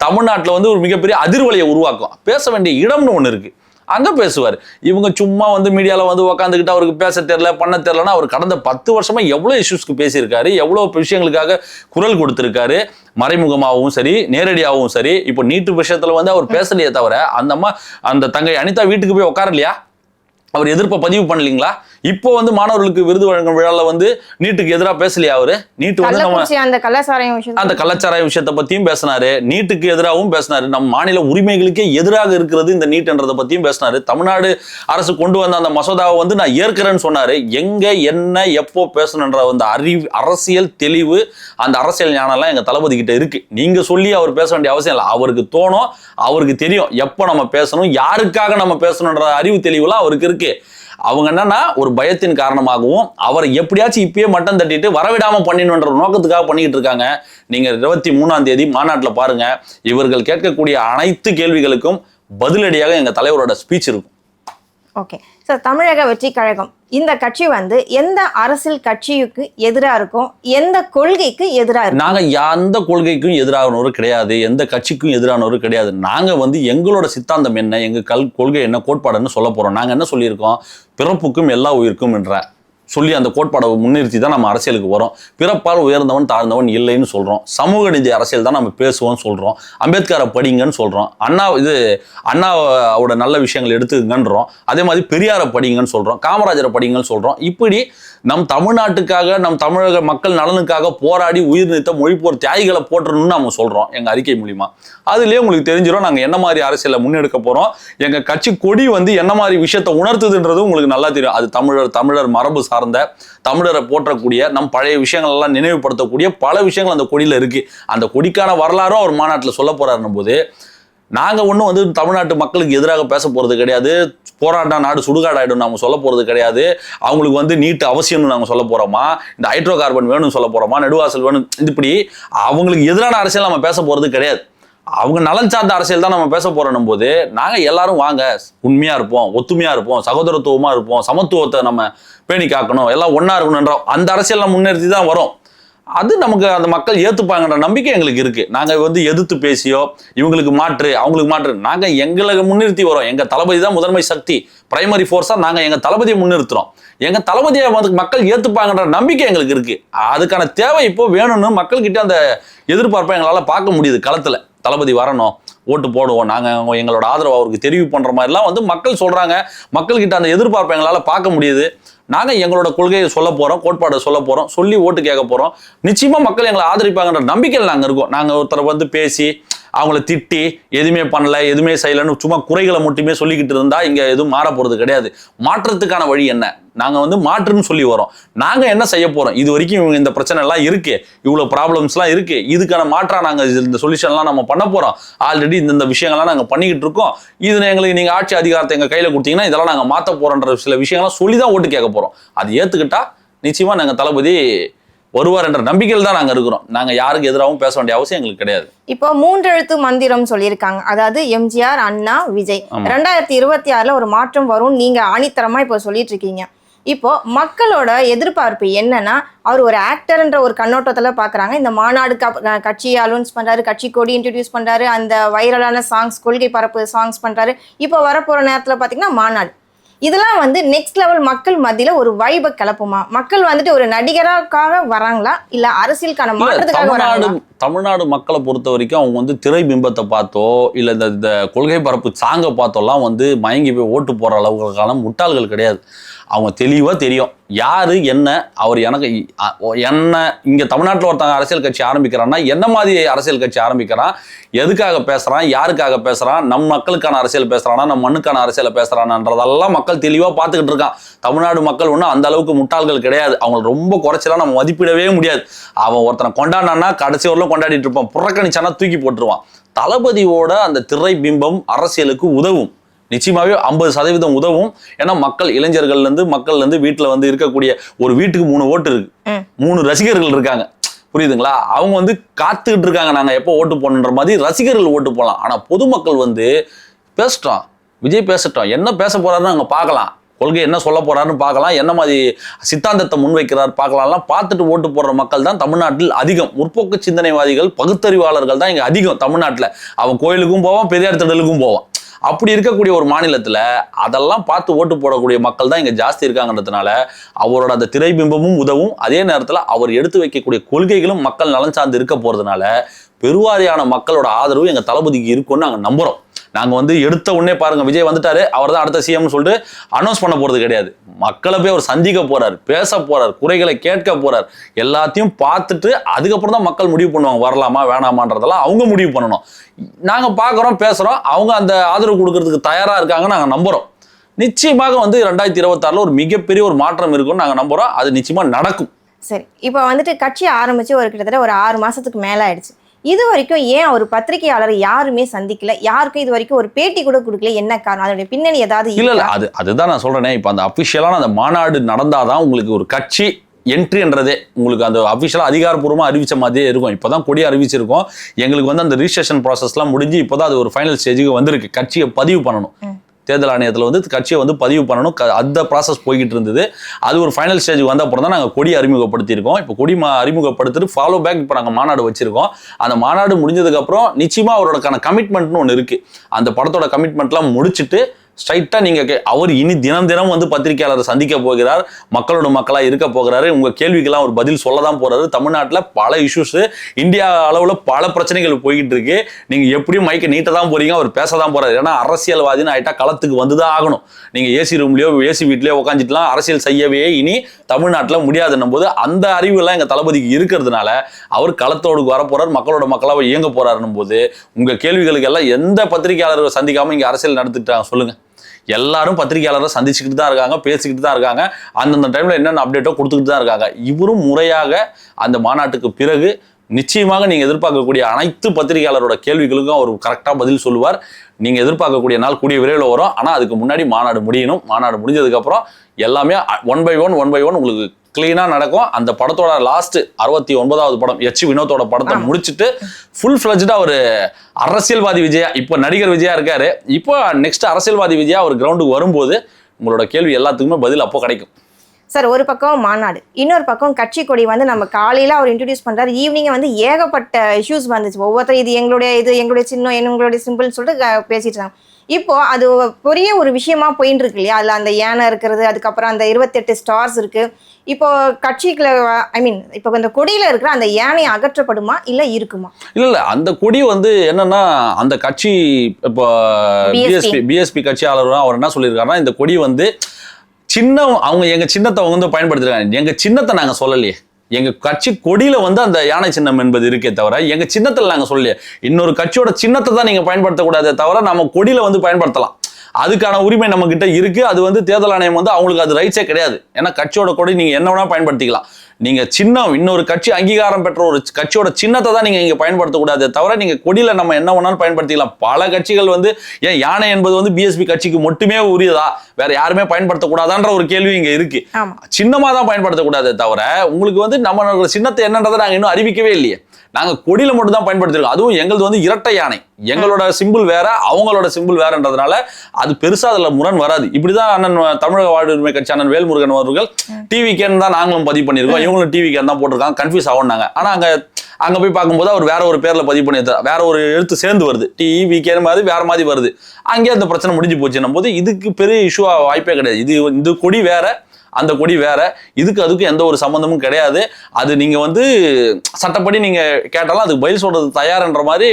தமிழ்நாட்டில் ஒரு மிகப்பெரிய அதிர்வலையை உருவாக்கும். பேச வேண்டிய இடம்னு ஒண்ணு இருக்கு, அங்க பேசுவார். இவங்க சும்மா மீடியால உட்காந்துக்கிட்டு அவருக்கு பேச தெரியல, பண்ண தெரியலன்னா அவர் கடந்த 10 வருஷமா எவ்வளவு இஷ்யூஸ்க்கு பேசியிருக்காரு, எவ்வளவு விஷயங்களுக்காக குரல் கொடுத்திருக்காரு, மறைமுகமாகவும் சரி நேரடியாகவும் சரி. இப்போ நீட்டு விஷயத்துல அவர் பேசலையே தவிர அந்த தங்கை அனிதா வீட்டுக்கு போய் உட்காரலையா, அவர் எதிர்ப்பை பதிவு பண்ணலீங்களா? இப்போ வந்து மாணவர்களுக்கு விருது வழங்கும் விழால வந்து நீட்டுக்கு எதிராக பேசலையா அவரு? நீட்டு வந்து நம்ம அந்த கள்ளச்சாராய விஷயத்தை பத்தியும் பேசினாரு, நீட்டுக்கு எதிராகவும் பேசினாரு, நம்ம மாநில உரிமைகளுக்கே எதிராக இருக்கிறது இந்த நீட்ன்றதை பத்தியும் பேசினாரு. தமிழ்நாடு அரசு கொண்டு வந்த அந்த மசோதாவை வந்து நான் ஏற்கிறேன்னு சொன்னாரு. எங்க என்ன எப்போ பேசணுன்ற அந்த அரசியல் தெளிவு, அந்த அரசியல் ஞானம் எல்லாம் எங்க தளபதி கிட்ட இருக்கு. நீங்க சொல்லி அவர் பேச வேண்டிய அவசியம் இல்லை. அவருக்கு தோணும், அவருக்கு தெரியும் எப்போ நம்ம பேசணும், யாருக்காக நம்ம பேசணுன்ற அறிவு தெளிவுலாம் அவருக்கு இருக்கு. அவங்க என்னன்னா ஒரு பயத்தின் காரணமாகவும் அவரை எப்படியாச்சும் இப்பயே மட்டம் தட்டிட்டு வரவிடாம பண்ணிடணுன்ற நோக்கத்துக்காக பண்ணிக்கிட்டு இருக்காங்க. நீங்க 23ஆம் தேதி மாநாட்டில் பாருங்க, இவர்கள் கேட்கக்கூடிய அனைத்து கேள்விகளுக்கும் பதிலடியாக எங்க தலைவரோட ஸ்பீச் இருக்கும். ஓகே சார், தமிழக வெற்றி கழகம் இந்த கட்சி வந்து எந்த அரசியல் கட்சிக்கு எதிராக இருக்கும், எந்த கொள்கைக்கு எதிராக இருக்கும்? நாங்க எந்த கொள்கைக்கும் எதிரானவரும் கிடையாது, எந்த கட்சிக்கும் எதிரானவரும் கிடையாது. நாங்க வந்து எங்களோட சித்தாந்தம் என்ன, எங்க கொள்கை என்ன, கோட்பாடுன்னு சொல்ல போறோம். நாங்க என்ன சொல்லியிருக்கோம், பிறப்புக்கும் எல்லா உயிருக்கும் என்ற சொல்லி அந்த கோட்பாடை முன்னிறுத்தி தான் நம்ம அரசியலுக்கு வரோம். பிறப்பால் உயர்ந்தவன் தாழ்ந்தவன் இல்லைன்னு சொல்றோம். சமூக நீதி அரசியல் தான் நம்ம பேசுவோம்னு சொல்றோம். அம்பேத்கரை படிங்கன்னு சொல்றோம். அண்ணாவோட நல்ல விஷயங்கள் எடுத்துக்கங்கன்றோம். அதே மாதிரி பெரியாரை படிங்கன்னு சொல்றோம், காமராஜரை படிங்கன்னு சொல்றோம். இப்படி நம் தமிழ்நாட்டுக்காக, நம் தமிழக மக்கள் நலனுக்காக போராடி உயிர் நீத்த மொழிப்போர் தியாகிகளை போற்றணும்னு நம்ம சொல்றோம் எங்க அறிக்கை மூலியமா. அதுலயே உங்களுக்கு தெரிஞ்சிடும் நாங்க என்ன மாதிரி அரசியலை முன்னெடுக்க போறோம். எங்க கட்சி கொடி வந்து என்ன மாதிரி விஷயத்தை உணர்த்துதுன்றது உங்களுக்கு நல்லா தெரியும். அது தமிழர் மரபு சார்ந்த, தமிழரை போற்றக்கூடிய, நம் பழைய விஷயங்கள் எல்லாம் நினைவுபடுத்தக்கூடிய பல விஷயங்கள் அந்த கொடியில இருக்கு. அந்த கொடிக்கான வரலாறும் அவர் மாநாட்டில் சொல்ல போறாருன்னும் போது நாங்க ஒன்றும் வந்து தமிழ்நாட்டு மக்களுக்கு எதிராக பேச போறது கிடையாது. போராட்டம் நாடு சுடுகாடாயிடும் நாம சொல்ல போறது கிடையாது. அவங்களுக்கு வந்து நீட் அவசியம்னு நாங்க சொல்ல போறோமா, இந்த ஹைட்ரோ கார்பன் வேணும்னு சொல்ல போறோமா, நெடுவாசல் வேணும், இப்படி அவங்களுக்கு எதிரான அரசியல் நம்ம பேச போறது கிடையாது. அவங்க நலன் சார்ந்த அரசியல் தான் நம்ம பேச போறோம் போது நாங்க எல்லாரும் வாங்க உண்மையா இருப்போம், ஒத்துமையா இருப்போம், சகோதரத்துவமா இருப்போம், சமத்துவத்தை நம்ம பேணி காக்கணும், எல்லாம் ஒன்னா இருக்கணும்ன்ற அந்த அரசியல் நம்ம முன்னெடுத்து தான் வரும். அது நமக்கு அந்த மக்கள் ஏத்துப்பாங்கன்ற நம்பிக்கை எங்களுக்கு இருக்கு. நாங்க வந்து எதிர்த்து பேசியோ இவங்களுக்கு மாற்று அவங்களுக்கு மாற்று நாங்க எங்களை முன்னிறுத்தி வரோம். எங்க தளபதி தான் முதன்மை சக்தி, பிரைமரி ஃபோர்ஸா நாங்க எங்க தளபதியை முன்னிறுத்துறோம். எங்க தளபதியை வந்து மக்கள் ஏத்துப்பாங்கன்ற நம்பிக்கை எங்களுக்கு இருக்கு. அதுக்கான தேவை இப்போ வேணும்னு மக்கள் கிட்ட அந்த எதிர்பார்ப்பை எங்களால பார்க்க முடியுது. களத்துல தளபதி வரணும், ஓட்டு போடுவோம், நாங்க எங்களோட ஆதரவு அவருக்கு தெரிவு பண்ற மாதிரிலாம் வந்து மக்கள் சொல்றாங்க. மக்கள் கிட்ட அந்த எதிர்பார்ப்பை எங்களால பார்க்க முடியுது. நாங்க எங்களோட கொள்கையை சொல்ல போறோம், கோட்பாடை சொல்ல போறோம், சொல்லி ஓட்டு கேட்க போறோம். நிச்சயமா மக்கள் எங்களை ஆதரிப்பாங்கன்ற நம்பிக்கையில் நாங்க இருக்கோம். நாங்க ஒருத்தரை வந்து பேசி அவங்கள திட்டி எதுவுமே பண்ணல, எதுவுமே செய்யலன்னு சும்மா குறைகளை மட்டுமே சொல்லிக்கிட்டு இருந்தா இங்க எதுவும் மாற போறது கிடையாது. மாற்றத்துக்கான வழி என்ன, நாங்க வந்து மாற்றுன்னு சொல்லி வரோம். நாங்க என்ன செய்ய போறோம், இது வரைக்கும் இவங்க இந்த பிரச்சனை எல்லாம் இருக்கு, இவ்வளவு ப்ராப்ளம்ஸ் எல்லாம் இருக்கு, இதுக்கான மாற்றா நாங்க இந்த சொல்யூஷன் எல்லாம் நம்ம பண்ண போறோம். ஆல்ரெடி இந்த விஷயங்கள்லாம் நாங்க பண்ணிக்கிட்டு இருக்கோம். இது எங்களுக்கு நீங்க ஆட்சி அதிகாரத்தை எங்க கையில கொடுத்தீங்கன்னா இதெல்லாம் நாங்க மாத்த போறோன்ற சில விஷயங்கள்லாம் சொல்லிதான் ஓட்டு கேட்க போறோம். அது ஏத்துக்கிட்டா நிச்சயமா நாங்க தளபதி வருவார் என்ற நம்பிக்கையில் தான் நாங்க இருக்கிறோம். நாங்க யாருக்கு எதிராகவும் பேச வேண்டிய அவசியம் எங்களுக்கு கிடையாது. இப்போ 3 எழுத்து மந்திரம் சொல்லியிருக்காங்க, அதாவது எம்ஜிஆர், அண்ணா, விஜய். 2026ல ஒரு மாற்றம் வரும் நீங்க ஆணித்தரமா இப்போ சொல்லிட்டு இருக்கீங்க. இப்போ மக்களோட எதிர்பார்ப்பு என்னன்னா, அவர் ஒரு ஆக்டர்ன்ற ஒரு கண்ணோட்டத்துல பாக்குறாங்க. இந்த மாநாடு கட்சியை அலௌன்ஸ் பண்றாரு, கட்சி கொடி இன்ட்ரடியூஸ் பண்றாரு, அந்த வைரலான சாங்ஸ், கொள்கை பரப்பு சாங்ஸ் பண்றாரு. இப்போ வரப்போற நேரத்துல பாத்தீங்கன்னா மாநாடு. இதெல்லாம் வந்து நெக்ஸ்ட் லெவல் மக்கள் மத்தியில ஒரு வைபை கிளப்புமா? மக்கள் வந்துட்டு ஒரு நடிகராக்காக வராங்களா, இல்ல அரசியலுக்கான மாற்றத்துக்காக வராங்களா? தமிழ்நாடு மக்களை பொறுத்த வரைக்கும் அவங்க வந்து திரை பிம்பத்தை பார்த்தோ இல்ல இந்த கொள்கை பரப்பு சாங்க பார்த்தோலாம் வந்து மயங்கி போய் ஓட்டு போற அளவுக்கான முட்டாள்கள் கிடையாது. அவங்க தெளிவா தெரியும் யாரு என்ன. அவர் எனக்கு என்ன இங்க தமிழ்நாட்டில் ஒருத்தங்க அரசியல் கட்சி ஆரம்பிக்கிறான்னா என்ன மாதிரி அரசியல் கட்சி ஆரம்பிக்கிறான், எதுக்காக பேசுறான், யாருக்காக பேசுறான், நம் மக்களுக்கான அரசியல் பேசுறானா, நம் மண்ணுக்கான அரசியலை பேசுறான்றதெல்லாம் மக்கள் தெளிவா பார்த்துக்கிட்டு இருக்கான். தமிழ்நாடு மக்கள் ஒன்றும் அந்த அளவுக்கு முட்டாள்கள் கிடையாது. அவங்க ரொம்ப குறைச்சலாம் நம்ம மதிப்பிடவே முடியாது. அவன் ஒருத்தனை கொண்டாடினான்னா கடைசி வரலும் கொண்டாடிட்டு இருப்பான், புறக்கணிச்சானா தூக்கி போட்டுருவான். தளபதியோட அந்த திரை பிம்பம் அரசியலுக்கு உதவும், நிச்சயமாவே 50% உதவும். ஏன்னா மக்கள்ல இருந்து வீட்டுல வந்து இருக்கக்கூடிய ஒரு வீட்டுக்கு 3 ஓட்டு இருக்கு, 3 ரசிகர்கள் இருக்காங்க, புரியுதுங்களா? அவங்க வந்து காத்துக்கிட்டு இருக்காங்க நாங்க எப்போ ஓட்டு போடணுன்ற மாதிரி ரசிகர்கள் ஓட்டு போடலாம். ஆனா பொதுமக்கள் வந்து பேசட்டும், விஜய் பேசட்டும், என்ன பேச போறாருன்னு அங்க பார்க்கலாம், கொள்கை என்ன சொல்ல போறாருன்னு பார்க்கலாம், என்ன மாதிரி சித்தாந்தத்தை முன்வைக்கிறார் பார்க்கலாம்லாம் பார்த்துட்டு ஓட்டு போடுற மக்கள் தான் தமிழ்நாட்டில் அதிகம். முற்போக்கு சிந்தனைவாதிகள், பகுத்தறிவாளர்கள் தான் இங்க அதிகம் தமிழ்நாட்டில். அவன் கோயிலுக்கும் போவான், பெரியார் திடலுக்கும் போவான். அப்படி இருக்கக்கூடிய ஒரு மாநிலத்துல அதெல்லாம் பார்த்து ஓட்டு போடக்கூடிய மக்கள் தான் இங்க ஜாஸ்தி இருக்காங்கன்றதுனால அவரோட அந்த திரைபிம்பமும் உதவும். அதே நேரத்துல அவர் எடுத்து வைக்கக்கூடிய கொள்கைகளும் மக்கள் நலன் சார்ந்து இருக்க போறதுனால பெருவாரியான மக்களோட ஆதரவு எங்க தளபதிக்கு இருக்கும்னு நாங்க நம்புறோம். நாங்கள் வந்து எடுத்த உடனே பாருங்க விஜய் வந்துட்டாரு அவர் தான் அடுத்த சிஎம்னு சொல்லிட்டு அனௌன்ஸ் பண்ண போகிறது கிடையாது. மக்களை போய் அவர் சந்திக்க போறார், பேச போறார், குறைகளை கேட்க போறார், எல்லாத்தையும் பார்த்துட்டு அதுக்கப்புறம் தான் மக்கள் முடிவு பண்ணுவாங்க வரலாமா வேணாமான்றதெல்லாம் அவங்க முடிவு பண்ணணும். நாங்கள் பார்க்குறோம் பேசுகிறோம், அவங்க அந்த ஆதரவு கொடுக்கறதுக்கு தயாராக இருக்காங்க, நாங்கள் நம்புகிறோம். நிச்சயமாக வந்து 2026 ஒரு மிகப்பெரிய ஒரு மாற்றம் இருக்கும்னு நாங்கள் நம்புகிறோம். அது நிச்சயமாக நடக்கும். சரி, இப்போ வந்துட்டு கட்சி ஆரம்பிச்சு கிட்டத்தட்ட ஒரு 6 மாசத்துக்கு மேல ஆயிடுச்சு. இது வரைக்கும் ஏன் ஒரு பத்திரிகையாளர் யாருமே சந்திக்கல, யாருக்கும் இது வரைக்கும் ஒரு பேட்டி கூட கொடுக்கல, என்ன காரணம்? அதோட பின்னணி ஏதாவது இல்ல அதுதான் நான் சொல்றேனே. இப்போ அந்த அபிஷியலான அந்த மாநாடு நடந்தாதான் உங்களுக்கு ஒரு கட்சி என்ட்ரின்றதே உங்களுக்கு அந்த அபிஷியலாக அதிகாரப்பூர்வமாக அறிவிச்ச மாதிரியே இருக்கும். இப்போதான் கொடி அறிவிச்சிருக்கோம். எங்களுக்கு வந்து அந்த ரிஜிஸ்ட்ரேஷன் ப்ராசஸ்லாம் முடிஞ்சு இப்போதான் அது ஒரு ஃபைனல் ஸ்டேஜுக்கு வந்திருக்கு. கட்சியை பதிவு பண்ணணும், தேர்தல் ஆணையத்தில் வந்து கட்சியை வந்து பதிவு பண்ணணும். அந்த ப்ராசஸ் போய்கிட்டு இருந்தது. அது ஒரு ஃபைனல் ஸ்டேஜுக்கு வந்த அப்புறம் தான் நாங்கள் கொடி அறிமுகப்படுத்தியிருக்கோம். இப்போ கொடி அறிமுகப்படுத்திட்டு ஃபாலோ பேக் இப்போ நாங்கள் மாநாடு வச்சிருக்கோம். அந்த மாநாடு முடிஞ்சதுக்கப்புறம் நிச்சயமாக அவரோடக்கான கமிட்மெண்ட்னு ஒன்று இருக்குது. அந்த படத்தோட கமிட்மெண்ட்லாம் முடிச்சுட்டு ஸ்ட்ரைட்டாக நீங்கள் அவர் இனி தினம் தினம் வந்து பத்திரிகையாளரை சந்திக்க போகிறார், மக்களோட மக்களாக இருக்க போகிறாரு, உங்கள் கேள்விக்கெல்லாம் ஒரு பதில் சொல்ல தான் போகிறாரு. தமிழ்நாட்டில் பல இஷ்யூஸு, இந்தியா அளவில் பல பிரச்சனைகள் போய்கிட்டு இருக்கு. நீங்கள் எப்படியும் மைக்கை நீட்ட தான் போறீங்க, அவர் பேச தான் போகிறாரு. ஏன்னா அரசியல்வாதின்னு ஆகிட்டா களத்துக்கு வந்து தான் ஆகணும். நீங்கள் ஏசி ரூம்லையோ ஏசி வீட்லையோ உட்காந்துட்டுலாம் அரசியல் செய்யவே இனி தமிழ்நாட்டில் முடியாதுன்னும் போது அந்த அறிவுலாம் எங்கள் தளபதிக்கு இருக்கிறதுனால அவர் களத்தோடு வர போகிறார், மக்களோட மக்களாக இயங்க போகிறாருன்னும் போது உங்கள் கேள்விகளுக்கு எல்லாம் எந்த பத்திரிகையாளரை சந்திக்காமல் இங்கே அரசியல் நடத்திட்டாங்க சொல்லுங்கள்? எல்லாரும் பத்திரிகையாளரை சந்திச்சுக்கிட்டு தான் இருக்காங்க, பேசிக்கிட்டு தான் இருக்காங்க, அந்தந்த டைம்ல என்னென்ன அப்டேட்டோ கொடுத்துக்கிட்டு தான் இருக்காங்க. இவரும் முறையாக அந்த மாநாட்டுக்கு பிறகு நிச்சயமாக நீங்க எதிர்பார்க்கக்கூடிய அனைத்து பத்திரிகையாளரோட கேள்விகளுக்கும் அவர் கரெக்டா பதில் சொல்லுவார். நீங்க எதிர்பார்க்கக்கூடிய நாள் கூடிய விரைவில் வரும். ஆனா அதுக்கு முன்னாடி மாநாடு முடியணும். மாநாடு முடிஞ்சதுக்கு அப்புறம் எல்லாமே ஒன் பை ஒன் உங்களுக்கு கிளீனா நடக்கும். அந்த படத்தோட லாஸ்ட் 69வது படம் வினோத்தோட படத்தை முடிச்சுட்டு ஃபுல் ஃபிளஜ்டா ஒரு அரசியல்வாதி விஜயா, இப்போ நடிகர் விஜயா இருக்காரு, இப்போ நெக்ஸ்ட் அரசியல்வாதி விஜயா ஒரு கிரவுண்டுக்கு வரும்போது உங்களோட கேள்வி எல்லாத்துக்குமே பதில் அப்போ கிடைக்கும். சார், ஒரு பக்கம் மாநாடு, இன்னொரு பக்கம் கட்சி கொடி வந்து நம்ம காலையில அவர் இன்ட்ரடியூஸ் பண்றாரு, ஈவினிங் வந்து ஏகப்பட்ட இஷ்யூஸ் வந்துச்சு. ஒவ்வொருத்தரும் இது எங்களுடைய சின்னம், எங்களுடைய சிம்பிள்னு சொல்லிட்டு பேசிட்டு இருக்காங்க. இப்போ அது பெரிய ஒரு விஷயமா போயிட்டு இருக்கு இல்லையா? அதுல அந்த யானை இருக்கிறது, அதுக்கப்புறம் அந்த 28 ஸ்டார்ஸ் இருக்கு. இப்போ கட்சிக்குள்ள இப்போ இந்த கொடியில இருக்கிற அந்த யானை அகற்றப்படுமா இல்ல இருக்குமா? இல்ல அந்த கொடி வந்து என்னன்னா அந்த கட்சி இப்போ பிஎஸ்பி கட்சியாளர் அவர் என்ன சொல்லியிருக்காருன்னா, இந்த கொடி வந்து சின்னம் அவங்க எங்க சின்னத்தை அவங்க வந்து பயன்படுத்திருக்காங்க. எங்க சின்னத்தை நாங்க சொல்லலையே, எங்க கட்சி கொடியில வந்து அந்த யானை சின்னம் என்பது இருக்கே தவிர எங்க சின்னத்துல நாங்க சொல்லலையே. இன்னொரு கட்சியோட சின்னத்தை தான் நீங்க பயன்படுத்தக்கூடாதே தவிர நம்ம கொடியில வந்து பயன்படுத்தலாம். அதுக்கான உரிமை நம்ம கிட்ட இருக்கு. அது வந்து தேர்தல் ஆணையம் வந்து அவங்களுக்கு அது ரைட்ஸே கிடையாது. ஏன்னா கட்சியோட கொடி நீங்க என்ன வேணா பயன்படுத்திக்கலாம். நீங்க சின்னம் இன்னொரு கட்சி அங்கீகாரம் பெற்ற ஒரு கட்சியோட சின்னத்தை தான் நீங்க இங்க பயன்படுத்தக்கூடாது தவிர நீங்க கொடியில நம்ம என்ன வேணாலும் பயன்படுத்திக்கலாம். பல கட்சிகள் வந்து ஏன் யானை என்பது வந்து பிஎஸ்பி கட்சிக்கு மட்டுமே உரியதா, வேற யாருமே பயன்படுத்தக்கூடாதான்ற ஒரு கேள்வி இங்க இருக்கு. சின்னமா தான் பயன்படுத்தக்கூடாதே தவிர உங்களுக்கு வந்து நம்ம சின்னத்தை என்னன்றதை நாங்க இன்னும் அறிவிக்கவே இல்லையே. நாங்க கொடியில மட்டும் தான் பயன்படுத்திருக்கோம். அதுவும் எங்களது வந்து இரட்டை யானை, எங்களோட சிம்பிள் வேற அவங்களோட சிம்பிள் வேறன்றதுனால அது பெருசா அதுல முரண் வராது. இப்படிதான் அண்ணன் தமிழக வாழ்வுரிமை கட்சி அண்ணன் வேல்முருகன் அவர்கள் டிவிகேன்னு தான் நாங்களும் பதிவு பண்ணிருக்கோம், இவங்களும் டிவிகேன்னு தான் போட்டிருக்காங்க. கன்ஃபியூஸ் ஆகும்னாங்க. ஆனா அங்க போய் பார்க்கும்போது அவர் வேற ஒரு பேர்ல பதிவு பண்ணி வேற ஒரு எழுத்து சேர்ந்து வருது, டிவிகே மாதிரி வேற மாதிரி வருது. அங்கேயே அந்த பிரச்சனை முடிஞ்சு போச்சுன்னும் போது இதுக்கு பெரிய இஷ்யூ வாய்ப்பே கிடையாது. இந்த கொடி வேற அந்த கொடி வேற, அதுக்கு எந்த ஒரு சம்பந்தமும் கிடையாது. அது நீங்க வந்து சட்டப்படி நீங்க கேட்டாலும் அதுக்கு பதில் சொல்றது தயார்ன்ற மாதிரி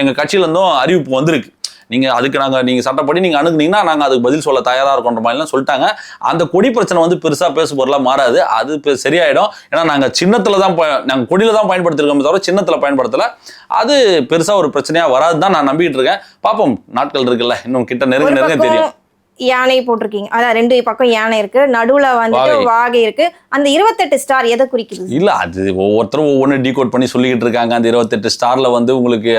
எங்க கட்சியில இருந்தும் அறிவிப்பு வந்திருக்கு. நீங்க சட்டப்படி நீங்க அணுகுனீங்கன்னா நாங்க அதுக்கு பதில் சொல்ல தயாரா இருக்கோன்ற மாதிரிலாம் சொல்லிட்டாங்க. அந்த கொடி பிரச்சனை வந்து பெருசா பேசு பொருளா மாறாது, அது சரியாயிடும். ஏன்னா நாங்க சின்னத்துல தான் நாங்க கொடியில தான் பயன்படுத்திருக்கோம் தவிர சின்னத்துல பயன்படுத்தல. அது பெருசா ஒரு பிரச்சனையா வராதுதான் நான் நம்பிக்கிட்டு இருக்கேன். பாப்போம், நாட்கள் இருக்குல்ல, இன்னும் கிட்ட நெருங்க தெரியும். யானை போட்டிருக்கீங்க, அதான் 2 பக்கம் யானை இருக்கு, நடுவுல வந்துட்டு வாகை இருக்கு. அந்த 28 ஸ்டார் எதை குறிக்குது? இல்ல அது ஒவ்வொருத்தரும் ஒவ்வொன்று டீகோட் பண்ணி சொல்லிக்கிட்டு இருக்காங்க. அந்த 28 ஸ்டார்ல வந்து உங்களுக்கு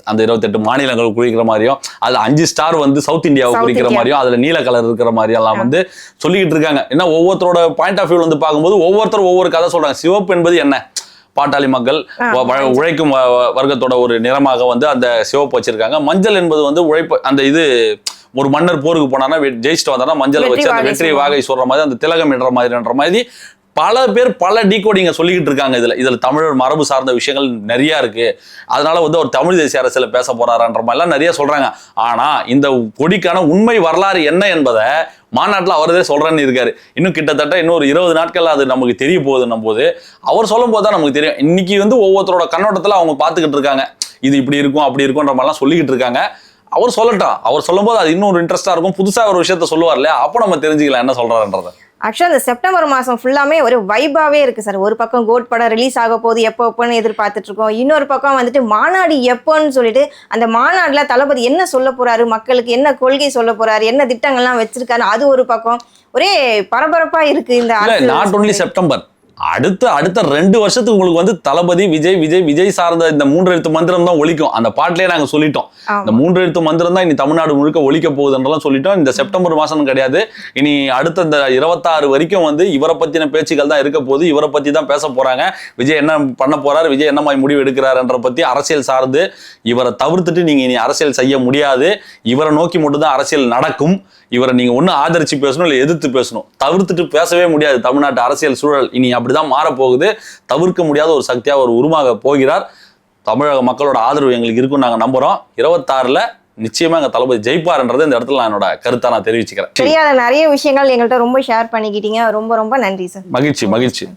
அந்த 28 மாநிலங்கள் குறிக்கிற மாதிரியும், அதுல 5 ஸ்டார் வந்து சவுத் இந்தியாவை குறிக்கிற மாதிரியும், அதுல நீல கலர் இருக்கிற மாதிரி எல்லாம் வந்து சொல்லிக்கிட்டு இருக்காங்க. ஏன்னா ஒவ்வொருத்தரோட பாயிண்ட் ஆஃப் வியூ வந்து பார்க்கும்போது ஒவ்வொருத்தரும் ஒவ்வொரு கதை சொல்றாங்க. சிவப்பு என்பது என்ன, பாட்டாளி மக்கள் உழைக்கும் வர்க்கத்தோட ஒரு நிறமாக வந்து அந்த சிவப்பு வச்சிருக்காங்க. மஞ்சள் என்பது வந்து உழைப்பு, அந்த இது ஒரு மன்னர் போருக்கு போனானா ஜெயிச்சுட்டு வந்தானா மஞ்சளை வச்சு அந்த வெற்றி வாகை சொல்ற மாதிரி அந்த திலகம் என்ற மாதிரி பல பேர் பல டீகோடிங்க சொல்லிக்கிட்டு இருக்காங்க. இதுல தமிழர் மரபு சார்ந்த விஷயங்கள் நிறைய இருக்கு. அதனால வந்து ஒரு தமிழ் தேசிய அரசியல பேச போறாரான்ற மாதிரிலாம் நிறைய சொல்றாங்க. ஆனா இந்த கொடிக்கான உண்மை வரலாறு என்ன என்பதை மாநாட்டில் அவரதே சொல்றேன்னு இருக்காரு. இன்னும் கிட்டத்தட்ட இன்னொரு 20 நாட்கள் அது நமக்கு தெரிய போகுதுன்னும் போது அவர் சொல்லும் போது தான் நமக்கு தெரியும். இன்னைக்கு வந்து ஒவ்வொருத்தரோட கண்ணோட்டத்துல அவங்க பார்த்துக்கிட்டு இருக்காங்க, இது இப்படி இருக்கும் அப்படி இருக்கும்ன்ற மாதிரிலாம் சொல்லிக்கிட்டு இருக்காங்க. அவர் சொல்லட்டும். அவர் சொல்லும் போது அது இன்னும் ஒரு இன்ட்ரெஸ்டா இருக்கும். புதுசா ஒரு விஷயத்த சொல்லுவார் இல்லையா, அப்போ நம்ம தெரிஞ்சுக்கலாம் என்ன சொல்றாருன்றத. ஆக்சுவலாக அந்த செப்டம்பர் மாதம் ஃபுல்லாமே ஒரு வைபாவே இருக்குது சார். ஒரு பக்கம் கோட் படம் ரிலீஸ் ஆக போகுது, எப்போன்னு எதிர்பார்த்துட்டு இருக்கோம். இன்னொரு பக்கம் வந்துட்டு மாநாடு எப்போன்னு சொல்லிட்டு அந்த மாநாட்டில் தளபதி என்ன சொல்ல போறாரு, மக்களுக்கு என்ன கொள்கை சொல்ல போறாரு, என்ன திட்டங்கள்லாம் வச்சிருக்காரு, அது ஒரு பக்கம் ஒரே பரபரப்பா இருக்கு. இந்த நாட் ஒன்லி செப்டம்பர், அடுத்த 2 வருஷத்துக்கு உங்களுக்கு வந்து தளபதி விஜய் சார்ந்த இந்த 3 எழுத்து மந்திரம் தான் ஒலிக்கும். அந்த பாட்டிலே நாங்க சொல்லிட்டோம், இந்த 3 எழுத்து மந்திரம் தான் இனி தமிழ்நாடு முழுக்க ஒலிக்க போகுதுன்றலாம் சொல்லிட்டோம். இந்த செப்டம்பர் மாசம் கிடையாது, இனி அடுத்த இந்த 26 வரைக்கும் வந்து இவரை பத்தின பேச்சுக்கள் தான் இருக்க போகுது. இவரை பத்தி தான் பேச போறாங்க. விஜய் என்ன பண்ண போறாரு, விஜய் என்ன மாதிரி முடிவு எடுக்கிறாருன்ற பத்தி அரசியல் சார்ந்து. இவரை தவிர்த்துட்டு நீங்க இனி அரசியல் செய்ய முடியாது. இவரை நோக்கி மட்டும்தான் அரசியல் நடக்கும். இவரை நீங்க ஒண்ணு ஆதரிச்சு பேசணும், இல்லை எதிர்த்து பேசணும். தவிர்த்துட்டு பேசவே முடியாது. தமிழ்நாட்டு அரசியல் சூழல் இனி அப்படிதான் மாறப்போகுது. தவிர்க்க முடியாத ஒரு சக்தியா அவர் உருவாக போகிறார். தமிழக மக்களோட ஆதரவு எங்களுக்கு இருக்குன்னு நாங்க நம்புறோம். 26ல நிச்சயமா எங்க தளபதி ஜெயிப்பார்ன்றதை இந்த இடத்துல நான் என்னோட கருத்தை நான் தெரிவிச்சுக்கிறேன். தெரியாத நிறைய விஷயங்கள் எங்கள்கிட்ட ரொம்ப ஷேர் பண்ணிக்கிட்டீங்க. ரொம்ப ரொம்ப நன்றி சார். மகிழ்ச்சி.